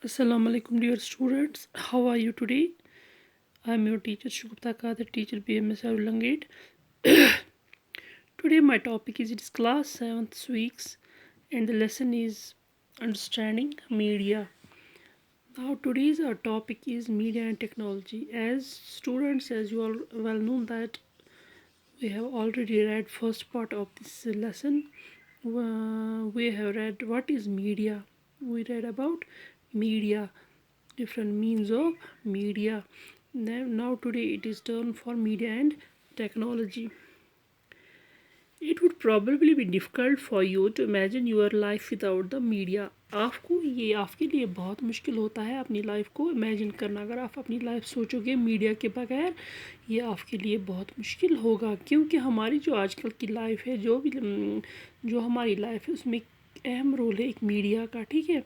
Assalamu alaikum dear students. How are you today? I am your teacher Shugupta Kadir, teacher BMS Langate. Today my topic is it is class 7th weeks and the lesson is understanding media. Now today's our topic is media and technology. As students, as you all well know that we have already read first part of this lesson. We have read what is media. We read about media, different means of media. Now today it is turn for media and technology. It would probably be difficult for you to imagine your life without the media. आपको ये आपके लिए बहुत मुश्किल होता है अपनी life को इमेजिन करना। अगर आप अपनी लाइफ सोचोगे मीडिया के बगैर, ये आपके लिए बहुत मुश्किल होगा, क्योंकि हमारी जो आजकल की लाइफ है, जो हमारी लाइफ है उसमें अहम रोल है एक मीडिया का। ठीक है,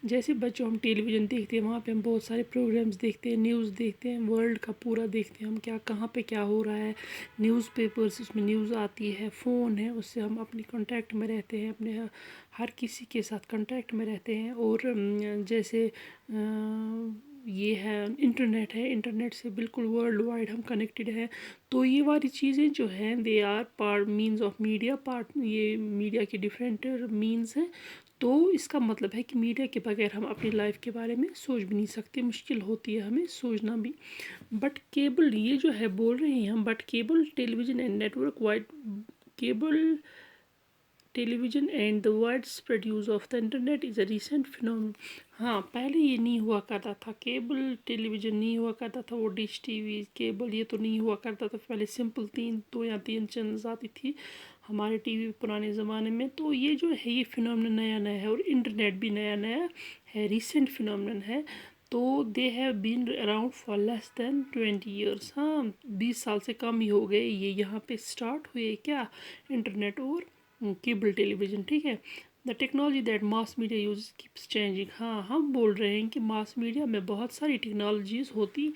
जैसे बच्चों हम टेलीविज़न देखते हैं, वहाँ पे हम बहुत सारे प्रोग्राम्स देखते हैं, न्यूज़ देखते हैं, वर्ल्ड का पूरा देखते हैं हम क्या कहाँ पे क्या हो रहा है। न्यूज़पेपर्स, उसमें न्यूज़ आती है, फ़ोन है, उससे हम अपनी कांटेक्ट में रहते हैं, अपने हर किसी के साथ कांटेक्ट में रहते हैं। और जैसे ये है इंटरनेट है, इंटरनेट से बिल्कुल वर्ल्ड वाइड हम कनेक्टेड हैं। तो ये वाली चीज़ें जो हैं they are part means of media part, ये मीडिया के डिफरेंट मीन्स हैं। तो इसका मतलब है कि मीडिया के बगैर हम अपनी लाइफ के बारे में सोच भी नहीं सकते, मुश्किल होती है हमें सोचना भी। बट केबल ये जो है बोल रहे हैं हम, but cable television and network wide cable television and the wide spread use of the internet is a recent phenomenon. हाँ, पहले ये नहीं हुआ करता था, केबल टेलीविज़न नहीं हुआ करता था, वो डिश टीवी केबल ये तो नहीं हुआ करता था। पहले सिंपल 3 चैनल्स आती थी हमारे टीवी पुराने ज़माने में। तो ये जो है ये फिनोमेनन नया नया है, और इंटरनेट भी नया नया है, रिसेंट फिनोमेनन है। तो they have been around for less than 20 years. हाँ, 20 साल से कम ही हो गए ये यहाँ पे स्टार्ट हुए क्या, इंटरनेट और केबल टेलीविज़न। ठीक है, the technology that mass media use keeps changing. हाँ, हम बोल रहे हैं कि मास मीडिया में बहुत सारी टेक्नोलॉजीज़ होती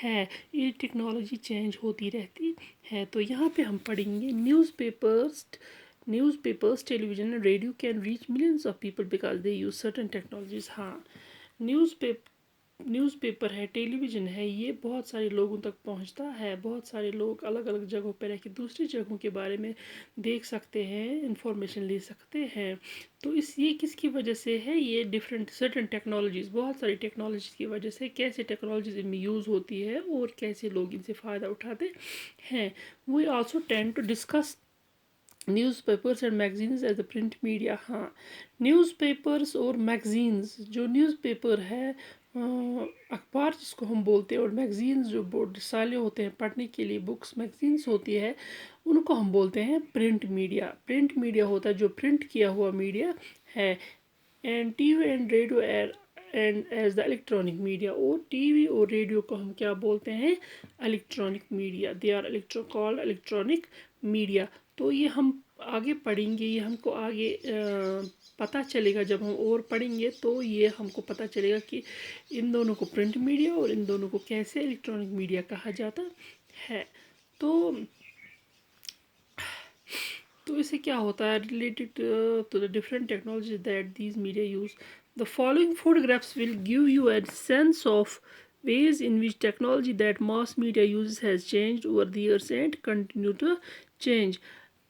है, ये टेक्नोलॉजी चेंज होती रहती है। तो यहाँ पे हम पढ़ेंगे newspapers television and radio can reach millions of people because they use certain technologies. हाँ, न्यूज़पेपर है, टेलीविज़न है, ये बहुत सारे लोगों तक पहुंचता है। बहुत सारे लोग अलग अलग जगहों पर रह के दूसरी जगहों के बारे में देख सकते हैं, इंफॉर्मेशन ले सकते हैं। तो ये किसकी वजह से है, ये डिफरेंट सर्टन टेक्नोलॉजीज़, बहुत सारी टेक्नोलॉजीज़ की वजह से। कैसे टेक्नोलॉजीज़ इनमें यूज़ होती है और कैसे लोग इनसे फ़ायदा उठाते हैं। We also tend to discuss newspapers and magazines as a print media. हाँ, न्यूज़पेपर्स और मैगजीन्स, जो न्यूज़पेपर है अखबार जिसको हम बोलते हैं, और मैगजीन्स जो बोर्ड रिसाले होते हैं पढ़ने के लिए, बुक्स मैगजीन्स होती है, उनको हम बोलते हैं प्रिंट मीडिया। प्रिंट मीडिया होता है जो प्रिंट किया हुआ मीडिया है। And TV and radio and as the electronic media, और टीवी और रेडियो को हम क्या बोलते हैं, electronic media. They are called electronic media. तो ये हम आगे पढ़ेंगे, ये हमको आगे पता चलेगा। जब हम और पढ़ेंगे तो ये हमको पता चलेगा कि इन दोनों को प्रिंट मीडिया और इन दोनों को कैसे इलेक्ट्रॉनिक मीडिया कहा जाता है। तो इससे क्या होता है, related to the different technologies that these media use, the following photographs will give you a sense of ways in which technology that mass media uses has changed over the years and continue to change।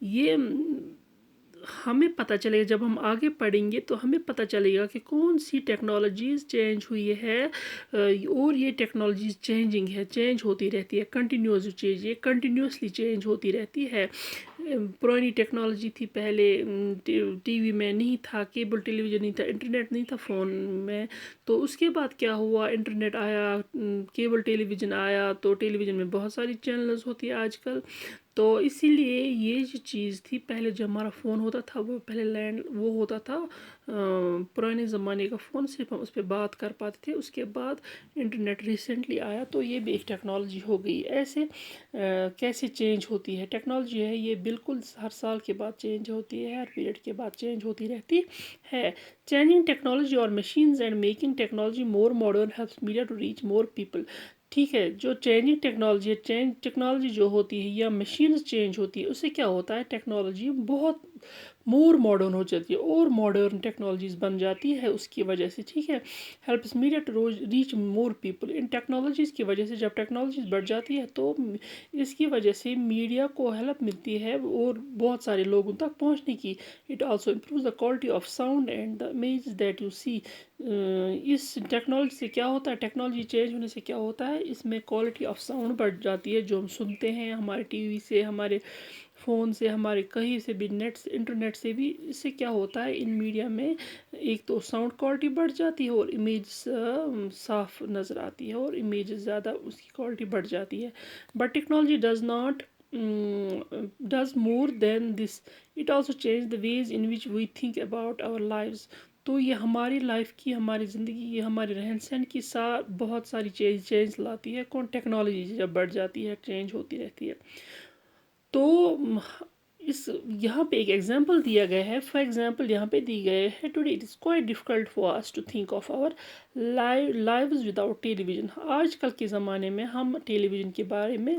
ये हमें पता चलेगा, जब हम आगे पढ़ेंगे तो हमें पता चलेगा कि कौन सी टेक्नोलॉजीज़ चेंज हुई है, और ये टेक्नोलॉजीज़ चेंजिंग है, चेंज होती रहती है, कंटिन्यूस चेंज, ये कंटिन्यूसली चेंज होती रहती है। पुरानी टेक्नोलॉजी थी पहले, टीवी में नहीं था, केबल टेलीविज़न नहीं था, इंटरनेट नहीं था फ़ोन में। तो उसके बाद क्या हुआ, इंटरनेट आया, केबल टेलीविज़न आया, तो टेलीविज़न में बहुत सारी चैनल्स होती है आजकल। तो इसीलिए ये जो चीज़ थी, पहले जो हमारा फ़ोन होता था वो पहले लैंड वो होता था, पुराने ज़माने का फ़ोन, सिर्फ हम उस पर बात कर पाते थे। उसके बाद इंटरनेट रिसेंटली आया, तो ये भी एक टेक्नोलॉजी हो गई। ऐसे कैसे चेंज होती है टेक्नोलॉजी है, ये बिल्कुल हर साल के बाद चेंज होती है, हर पीरियड के बाद चेंज होती रहती है। चेंजिंग टेक्नोलॉजी और machines and making technology more modern helps media to reach more people. ठीक है, जो चेंजिंग टेक्नोलॉजी है, टेक्नोलॉजी जो होती है या मशीन्स चेंज होती है, उससे क्या होता है, टेक्नोलॉजी बहुत مور ماڈرن ہو جاتی ہے اور ماڈرن ٹیکنالوجیز بن جاتی ہے اس کی وجہ سے، ٹھیک ہے. Helps media to reach more people. ان ٹیکنالوجیز کی وجہ سے جب ٹیکنالوجیز بڑھ جاتی ہے تو اس کی وجہ سے میڈیا کو ہیلپ ملتی ہے اور بہت سارے لوگوں تک پہنچنے کی. It also improves the quality of sound and the images that you see. اس ٹیکنالوجی سے کیا ہوتا ہے، ٹیکنالوجی چینج ہونے سے کیا ہوتا ہے، اس میں کوالٹی آف ساؤنڈ بڑھ جاتی ہے. جو ہم سنتے ہیں ہمارے ٹی وی سے، ہمارے فون سے، ہمارے کہیں سے بھی نیٹ سے، انٹرنیٹ سے بھی، اس سے کیا ہوتا ہے ان میڈیا میں ایک تو ساؤنڈ کوالٹی بڑھ جاتی ہے اور امیج صاف نظر آتی ہے اور امیج زیادہ اس کی کوالٹی بڑھ جاتی ہے. But technology does not does more than this. It also change the ways in which we think about our lives. تو یہ ہماری لائف کی، ہماری زندگی کی، ہمارے رہن سہن کی بہت ساری چینج لاتی ہے. کون ٹیکنالوجی جب بڑھ جاتی ہے، چینج ہوتی رہتی ہے. تو اس یہاں پہ ایک ایگزامپل دیا گیا ہے. فار ایگزامپل یہاں پہ دی گئے ہے today it is quite difficult for us to think of our lives without television. آج کل کے زمانے میں ہم ٹیلی ویژن کے بارے میں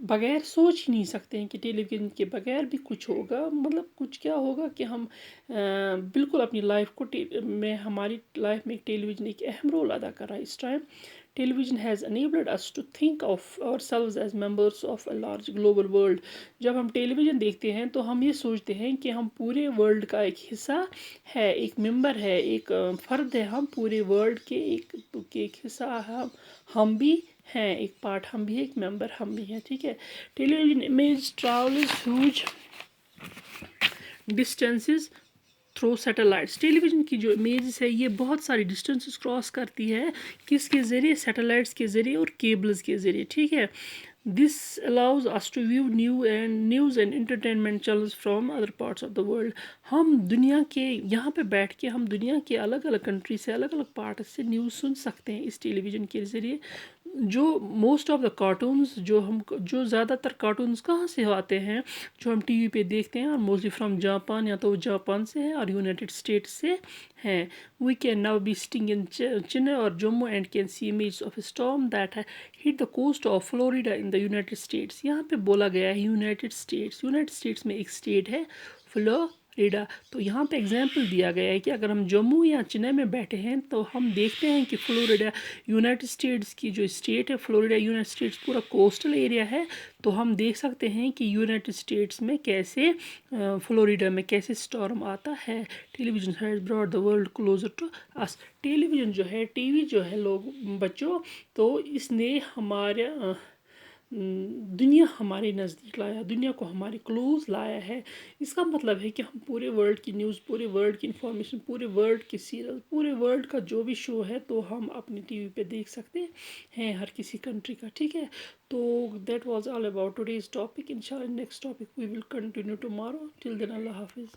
بغیر سوچ ہی نہیں سکتے ہیں کہ ٹیلی ویژن کے بغیر بھی کچھ ہوگا. مطلب کچھ کیا ہوگا کہ ہم بالکل اپنی لائف کو ہماری لائف میں ٹیلی ویژن ایک اہم رول ادا کر رہا ہے اس time. Television has enabled us to think of ourselves as members of a large global world. جب ہم ٹیلی ویژن دیکھتے ہیں تو ہم یہ سوچتے ہیں کہ ہم پورے ورلڈ کا ایک حصہ ہے، ایک ممبر ہے، ایک فرد ہے. ہم پورے ورلڈ کے ایک حصہ ہم بھی ہیں، ایک پارٹ ہم بھی ہیں، ایک ممبر ہم بھی ہیں، ٹھیک ہے. Television image travels huge distances through satellites. Television کی جو امیجز ہے یہ بہت ساری ڈسٹینسز کراس کرتی ہے. کس کے ذریعے؟ سیٹلائٹس کے ذریعے اور کیبلز کے ذریعے، ٹھیک ہے. This allows us to view news and entertainment channels from other parts of the world. ہم دنیا کے یہاں پہ بیٹھ کے ہم دنیا کے الگ الگ کنٹری سے، الگ الگ پارٹس سے نیوز سن سکتے ہیں اس ٹیلی ویژن کے ذریعے. جو موسٹ آف دا کارٹونز جو زیادہ تر کارٹونز کہاں سے آتے ہیں جو ہم ٹی وی پہ دیکھتے ہیں، اور موسٹلی فرام جاپان، یا تو وہ جاپان سے ہے اور یونائٹڈ اسٹیٹس سے ہیں. We can now be sitting in Chennai اور Jammu and can see images of a storm that hit the coast of Florida in the united states. یہاں پہ بولا گیا ہے یونائٹڈ اسٹیٹس میں ایک اسٹیٹ ہے فلوریڈا. تو یہاں پہ ایگزامپل دیا گیا ہے کہ اگر ہم جموں یا چنئی میں بیٹھے ہیں تو ہم دیکھتے ہیں کہ فلوریڈا یونائٹڈ اسٹیٹس کی جو اسٹیٹ ہے، فلوریڈا یونائٹڈ اسٹیٹس پورا کوسٹل ایریا ہے. تو ہم دیکھ سکتے ہیں کہ یونائٹڈ اسٹیٹس میں کیسے، فلوریڈا میں کیسے اسٹارم آتا ہے. Television has brought the world closer to us. Television جو ہے، ٹی وی جو ہے لوگ بچوں، تو اس نے ہمارے دنیا ہمارے نزدیک لایا، دنیا کو ہمارے کلوز لایا ہے. اس کا مطلب ہے کہ ہم پورے ورلڈ کی نیوز، پورے ورلڈ کی انفارمیشن، پورے ورلڈ کی سیریل، پورے ورلڈ کا جو بھی شو ہے تو ہم اپنی ٹی وی پہ دیکھ سکتے ہیں ہر کسی کنٹری کا، ٹھیک ہے. تو that was all about today's topic. انشاءاللہ next topic we will continue tomorrow. Till then اللہ حافظ.